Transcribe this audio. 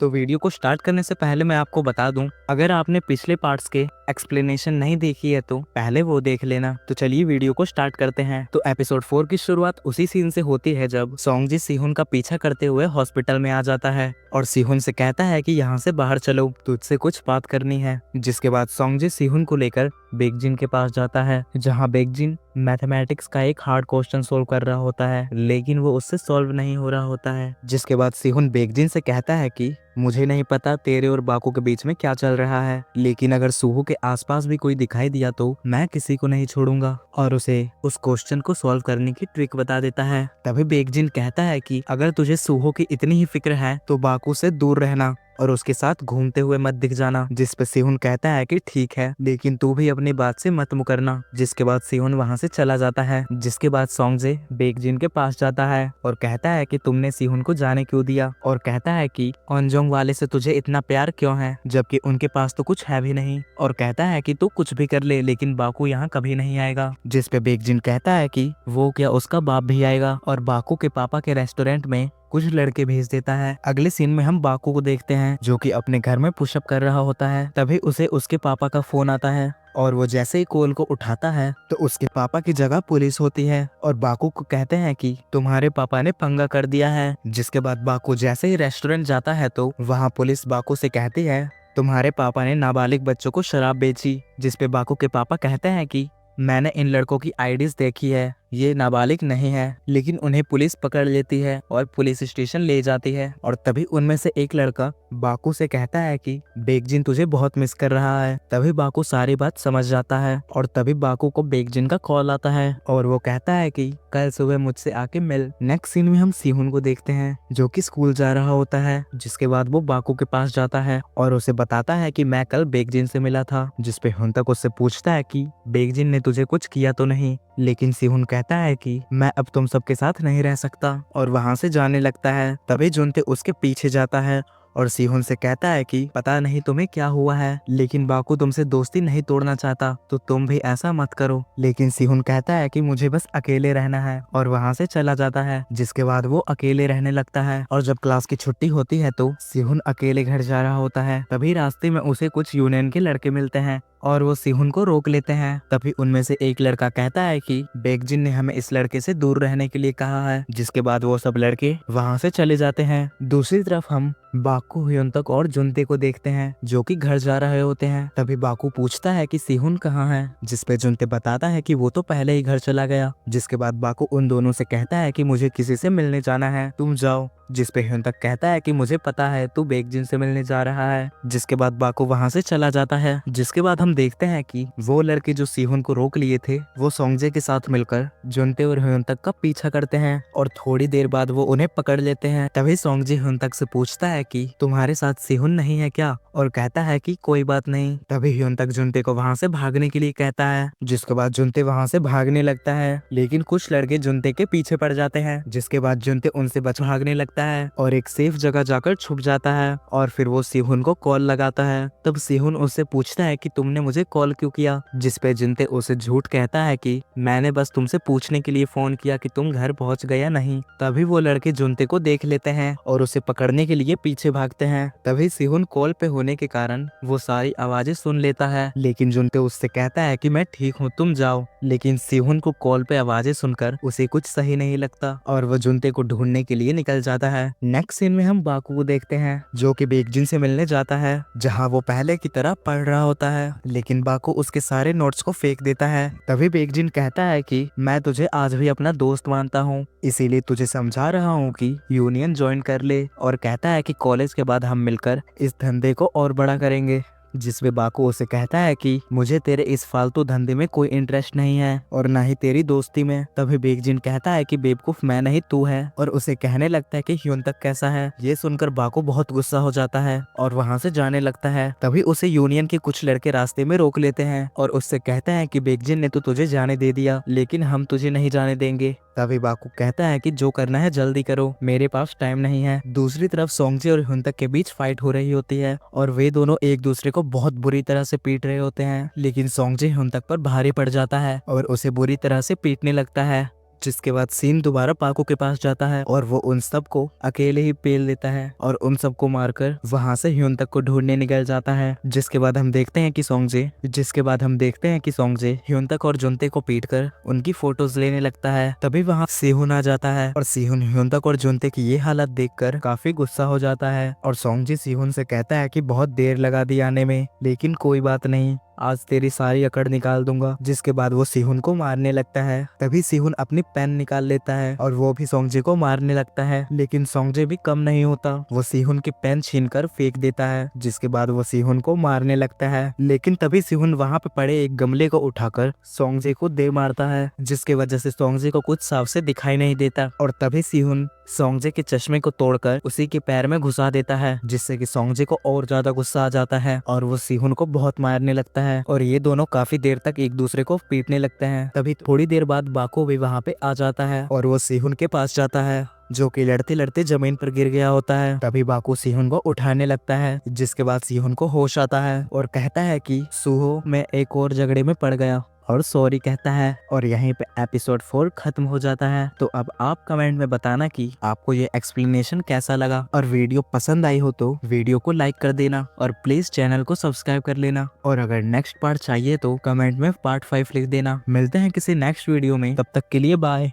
तो वीडियो को स्टार्ट करने से पहले मैं आपको बता दूं, अगर आपने पिछले पार्ट्स के एक्सप्लेनेशन नहीं देखी है तो पहले वो देख लेना। तो चलिए वीडियो को स्टार्ट करते हैं। तो एपिसोड 4 की शुरुआत उसी सीन से होती है जब सोंगजी सिहुन का पीछा करते हुए हॉस्पिटल में आ जाता है और सिहुन से कहता है कि यहाँ से बाहर चलो, तुझसे कुछ बात करनी है। जिसके बाद सोंगजी सिहुन को लेकर बेकजिन के पास जाता है, जहाँ बेकजिन मैथमेटिक्स का एक हार्ड क्वेश्चन सोल्व कर रहा होता है, लेकिन वो उससे सॉल्व नहीं हो रहा होता है। जिसके बाद सिहुन बेकजिन से कहता है कि मुझे नहीं पता तेरे और बाकू के बीच में क्या चल रहा है, लेकिन अगर सूहो के आसपास भी कोई दिखाई दिया तो मैं किसी को नहीं छोड़ूंगा, और उसे उस क्वेश्चन को सॉल्व करने की ट्रिक बता देता है। तभी बेकजिन कहता है कि अगर तुझे सूहो की इतनी ही फिक्र है तो बाकू से दूर रहना और उसके साथ घूमते हुए मत दिख जाना। जिस पे सिहुन कहता है कि ठीक है, लेकिन तू भी अपनी बात से मत मुकरना। जिसके बाद सिहुन वहाँ से चला जाता है। जिसके बाद सोंगजे बेकजिन के पास जाता है और कहता है कि तुमने सिहुन को जाने क्यों दिया, और कहता है कि ओंजोंग वाले से तुझे इतना प्यार क्यों है जबकि उनके पास तो कुछ है भी नहीं, और कहता है कि तू कुछ भी कर ले लेकिन बाकू यहाँ कभी नहीं आएगा। जिस पे बेकजिन कहता है कि वो क्या उसका बाप भी आएगा, और बाकू के पापा के रेस्टोरेंट में कुछ लड़के भेज देता है। अगले सीन में हम बाकू को देखते हैं जो कि अपने घर में पुशअप कर रहा होता है। तभी उसे उसके पापा का फोन आता है और वो जैसे ही कॉल को उठाता है तो उसके पापा की जगह पुलिस होती है और बाकू को कहते हैं कि तुम्हारे पापा ने पंगा कर दिया है। जिसके बाद बाकू जैसे ही रेस्टोरेंट जाता है तो वहाँ पुलिस बाकू से कहती है तुम्हारे पापा ने नाबालिग बच्चों को शराब बेची। जिस पे बाकू के पापा कहते हैं कि मैंने इन लड़कों की आईडीज देखी है, ये नाबालिग नहीं है, लेकिन उन्हें पुलिस पकड़ लेती है और पुलिस स्टेशन ले जाती है। और तभी उनमें से एक लड़का बाकू से कहता है कि बेकजिन तुझे बहुत मिस कर रहा है। तभी बाकू सारी बात समझ जाता है और तभी बाकू को बेकजिन का कॉल आता है और वो कहता है कि कल सुबह मुझसे आके मिल। नेक्स्ट सीन में हम सिहुन को देखते हैं जो कि स्कूल जा रहा होता है। जिसके बाद वो बाकू के पास जाता है और उसे बताता है कि मैं कल बेकजिन से मिला था। जिसपे हुंतक उससे पूछता है कि बेकजिन ने तुझे कुछ किया तो नहीं, लेकिन सिहुन कहता है कि मैं अब तुम सबके साथ नहीं रह सकता और वहां से जाने लगता है। तभी जुनते उसके पीछे जाता है और सिहुन से कहता है कि पता नहीं तुम्हें क्या हुआ है, लेकिन बाकू तुमसे दोस्ती नहीं तोड़ना चाहता तो तुम भी ऐसा मत करो। लेकिन सिहुन कहता है कि मुझे बस अकेले रहना है और वहां से चला जाता है। जिसके बाद वो अकेले रहने लगता है और जब क्लास की छुट्टी होती है तो सिहुन अकेले घर जा रहा होता है। तभी रास्ते में उसे कुछ यूनियन के लड़के मिलते हैं और वो सिहुन को रोक लेते हैं। तभी उनमें से एक लड़का कहता है कि बेकजिन ने हमें इस लड़के से दूर रहने के लिए कहा है। जिसके बाद वो सब लड़के वहां से चले जाते हैं। दूसरी तरफ हम बाकू, ह्योंतक और जुनते को देखते हैं जो कि घर जा रहे होते हैं। तभी बाकू पूछता है कि सिहुन कहाँ है, जिसपे जुनते बताता है कि वो तो पहले ही घर चला गया। जिसके बाद बाकू उन दोनों से कहता है कि मुझे किसी से मिलने जाना है, तुम जाओ। जिसपे ह्योंतक कहता है कि मुझे पता है तू बेकजिन से मिलने जा रहा है। जिसके बाद बाकू वहां से चला जाता है। जिसके बाद हम देखते हैं कि वो लड़के जो सिहुन को रोक लिए थे वो सोंगजे के साथ मिलकर जुनते और ह्योंतक का पीछा करते हैं और थोड़ी देर बाद वो उन्हें पकड़ लेते हैं। तभी सोंगजे ह्योंतक से पूछता है कि तुम्हारे साथ सिहुन नहीं है क्या, और कहता है कि कोई बात नहीं। तभी ह्योंतक जुनते को वहां से भागने के लिए कहता है। जिसके बाद जुनते वहां से भागने लगता है, लेकिन कुछ लड़के जुनते के पीछे पड़ जाते हैं। जिसके बाद जुनते उनसे बच भागने लगता है और एक सेफ जगह जाकर छुप जाता है और फिर वो सिहुन को कॉल लगाता है। तब सिहुन उससे पूछता है कि तुमने मुझे कॉल क्यों किया, जिसपे जुनते उसे झूठ कहता है कि मैंने बस तुमसे पूछने के लिए फोन किया कि तुम घर पहुंच गए या नहीं। तभी वो लड़के जुनते को देख लेते हैं और उसे पकड़ने के लिए पीछे भागते हैं। तभी सिहुन कॉल पे होने के कारण वो सारी आवाजें सुन लेता है, लेकिन जुनते उससे कहता है कि मैं ठीक हूँ, तुम जाओ। लेकिन सिहुन को कॉल पे आवाजें सुनकर उसे कुछ सही नहीं लगता और वो जुनते को ढूंढने के लिए निकल जाता है। नेक्स्ट सीन में हम बाकू को देखते हैं जो कि बेकजिन से मिलने जाता है, जहाँ वो पहले की तरह पढ़ रहा होता है, लेकिन बाकू उसके सारे नोट्स को फेंक देता है। तभी बेकजिन कहता है कि मैं तुझे आज भी अपना दोस्त मानता हूँ, इसीलिए तुझे समझा रहा हूँ कि यूनियन ज्वाइन कर ले, और कहता है कि कॉलेज के बाद हम मिलकर इस धंधे को और बड़ा करेंगे। जिसमें बाकू उसे कहता है कि मुझे तेरे इस फालतू धंधे में कोई इंटरेस्ट नहीं है और ना ही तेरी दोस्ती में। तभी बेकजिन कहता है कि बेवकूफ मैं नहीं तू है, और उसे कहने लगता है कि ह्योंतक कैसा है। ये सुनकर बाकू बहुत गुस्सा हो जाता है और वहां से जाने लगता है। तभी उसे यूनियन के कुछ लड़के रास्ते में रोक लेते हैं और उससे कहते हैं कि बेकजिन ने तो तुझे जाने दे दिया, लेकिन हम तुझे नहीं जाने देंगे। तभी बाकू कहता है कि जो करना है जल्दी करो, मेरे पास टाइम नहीं है। दूसरी तरफ सोंगजे और ह्योंतक के बीच फाइट हो रही होती है और वे दोनों एक दूसरे को बहुत बुरी तरह से पीट रहे होते हैं, लेकिन सोंगजे ह्योंतक पर भारी पड़ जाता है और उसे बुरी तरह से पीटने लगता है। जिसके बाद सीन दोबारा पाको के पास जाता है और वो उन सबको अकेले ही पेल देता है और उन सबको मारकर वहां से ह्यून तक को ढूंढने निकल जाता है। जिसके बाद हम देखते हैं कि सोंगजे ह्यून तक और जुनते को पीटकर उनकी फोटोज लेने लगता है। तभी वहाँ सेहुन आ जाता है और सेहुन ह्यून तक और जुनते की ये हालत देखकर काफी गुस्सा हो जाता है और सोंगजी सेहुन से कहता है कि बहुत देर लगा दी आने में, लेकिन कोई बात नहीं, आज तेरी सारी अकड़ निकाल दूंगा। जिसके बाद वो सेहुन को मारने लगता है। तभी सेहुन अपनी पेन निकाल लेता है और वो भी सोंगजे को मारने लगता है, लेकिन सोंगजे भी कम नहीं होता। वो सेहुन की पेन छीनकर फेंक देता है। जिसके बाद वो सेहुन को मारने लगता है, लेकिन तभी सेहुन वहाँ पे पड़े एक गमले को उठाकर सोंगजे को दे मारता है, जिसकी वजह से सोंगजे को कुछ साफ से दिखाई नहीं देता। और तभी सेहुन सोंगजे के चश्मे को तोड़कर उसी के पैर में घुसा देता है, जिससे कि सोंगजे को और ज्यादा गुस्सा आ जाता है और वो सेहुन को बहुत मारने लगता है और ये दोनों काफी देर तक एक दूसरे को पीटने लगते हैं। तभी थोड़ी देर बाद बाको भी वहाँ पे आ जाता है और वो सेहुन के पास जाता है, जो कि लड़ते लड़ते जमीन पर गिर गया होता है। तभी बाको सेहुन को उठाने लगता है, जिसके बाद सेहुन को होश आता है और कहता है कि सुहो, मैं एक और झगड़े में पड़ गया और सॉरी कहता है। और यहीं पे एपिसोड 4 खत्म हो जाता है। तो अब आप कमेंट में बताना कि आपको ये एक्सप्लेनेशन कैसा लगा, और वीडियो पसंद आई हो तो वीडियो को लाइक कर देना और प्लीज चैनल को सब्सक्राइब कर लेना। और अगर नेक्स्ट पार्ट चाहिए तो कमेंट में पार्ट 5 लिख देना। मिलते हैं किसी नेक्स्ट वीडियो में, तब तक के लिए बाय।